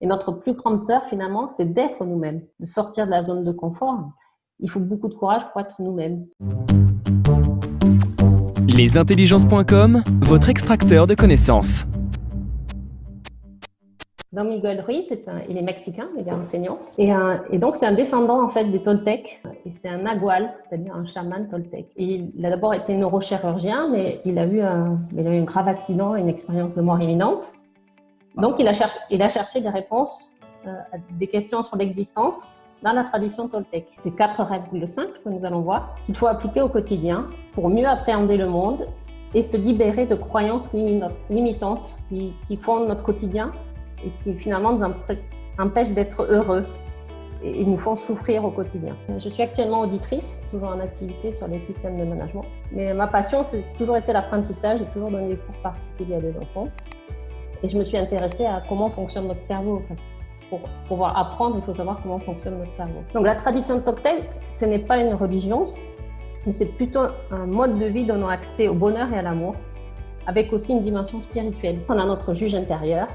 Et notre plus grande peur, finalement, c'est d'être nous-mêmes, de sortir de la zone de confort. Il faut beaucoup de courage pour être nous-mêmes. Lesintelligences.com, votre extracteur de connaissances. Don Miguel Ruiz, il est mexicain, il est enseignant. Et donc, c'est un descendant, en fait, des Toltecs. Et c'est un nagual, c'est-à-dire un chaman toltèque. Et il a d'abord été neurochirurgien, mais il a eu un grave accident, une expérience de mort imminente. Donc, il a cherché des réponses à des questions sur l'existence dans la tradition toltèque. C'est 4 règles simples que nous allons voir, qu'il faut appliquer au quotidien pour mieux appréhender le monde et se libérer de croyances limitantes qui fondent notre quotidien et qui finalement nous empêchent d'être heureux et nous font souffrir au quotidien. Je suis actuellement auditrice, toujours en activité sur les systèmes de management. Mais ma passion, c'est toujours été l'apprentissage. J'ai toujours donné des cours particuliers à des enfants. Et je me suis intéressée à comment fonctionne notre cerveau. Pour pouvoir apprendre, il faut savoir comment fonctionne notre cerveau. Donc la tradition toltèque, ce n'est pas une religion, mais c'est plutôt un mode de vie donnant accès au bonheur et à l'amour, avec aussi une dimension spirituelle. On a notre juge intérieur,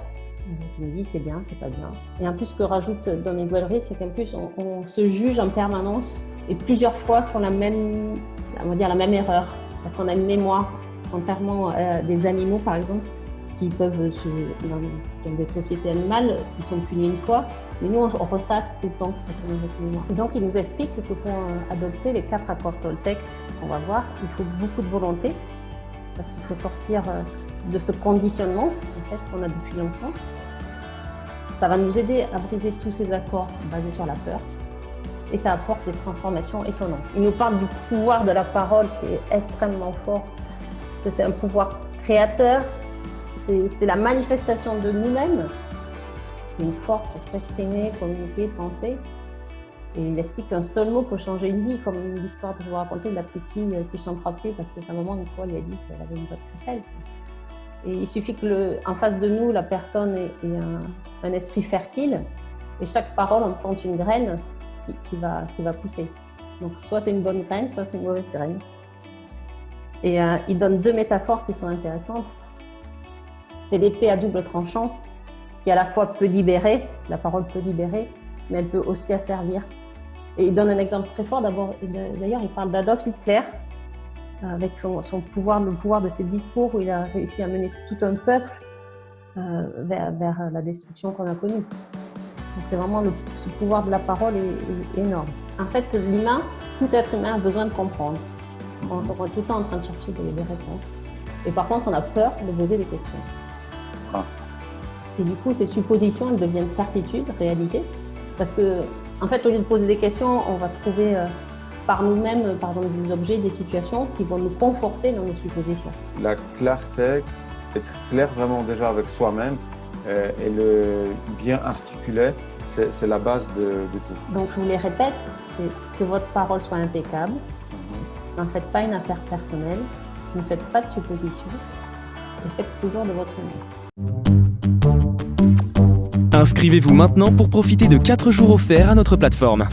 qui nous dit c'est bien, c'est pas bien. Et en plus, ce que rajoute Don Miguel Ruiz, c'est qu'en plus, on se juge en permanence et plusieurs fois sur la même erreur. Parce qu'on a une mémoire, contrairement à des animaux, par exemple, qui peuvent, dans des sociétés animales, qui sont punis une fois, mais nous, on ressasse tout le temps. Et donc, il nous explique que pour adopter les 4 accords toltèques qu'on va voir, il faut beaucoup de volonté, parce qu'il faut sortir de ce conditionnement en fait, qu'on a depuis l'enfance. Ça va nous aider à briser tous ces accords basés sur la peur, et ça apporte des transformations étonnantes. Il nous parle du pouvoir de la parole qui est extrêmement fort, parce que c'est un pouvoir créateur. C'est la manifestation de nous-mêmes. C'est une force pour s'exprimer, communiquer, penser. Et il explique qu'un seul mot peut changer une vie, comme l'histoire que je vous racontais de la petite fille qui ne chantera plus parce que sa maman, une fois, lui a dit qu'elle avait une voix de crécelle. Et il suffit qu'en face de nous, la personne ait un esprit fertile, et chaque parole, on plante une graine qui va pousser. Donc, soit c'est une bonne graine, soit c'est une mauvaise graine. Et il donne 2 métaphores qui sont intéressantes. C'est l'épée à double tranchant qui à la fois peut libérer, la parole peut libérer, mais elle peut aussi asservir. Et il donne un exemple très fort. D'ailleurs, il parle d'Adolf Hitler avec son pouvoir, le pouvoir de ses discours où il a réussi à mener tout un peuple vers la destruction qu'on a connue. Donc c'est vraiment ce pouvoir de la parole est énorme. En fait, tout être humain a besoin de comprendre. On est tout le temps en train de chercher des réponses. Et par contre, on a peur de poser des questions. Et du coup, ces suppositions, elles deviennent certitudes, réalité. Parce que, en fait, au lieu de poser des questions, on va trouver par nous-mêmes, par exemple, des objets, des situations qui vont nous conforter dans nos suppositions. La clarté, être clair vraiment déjà avec soi-même et le bien articuler, c'est la base de tout. Donc, je vous les répète, c'est que votre parole soit impeccable. N'en faites pas une affaire personnelle. Ne faites pas de suppositions. Et faites toujours de votre mieux. Inscrivez-vous maintenant pour profiter de 4 jours offerts à notre plateforme.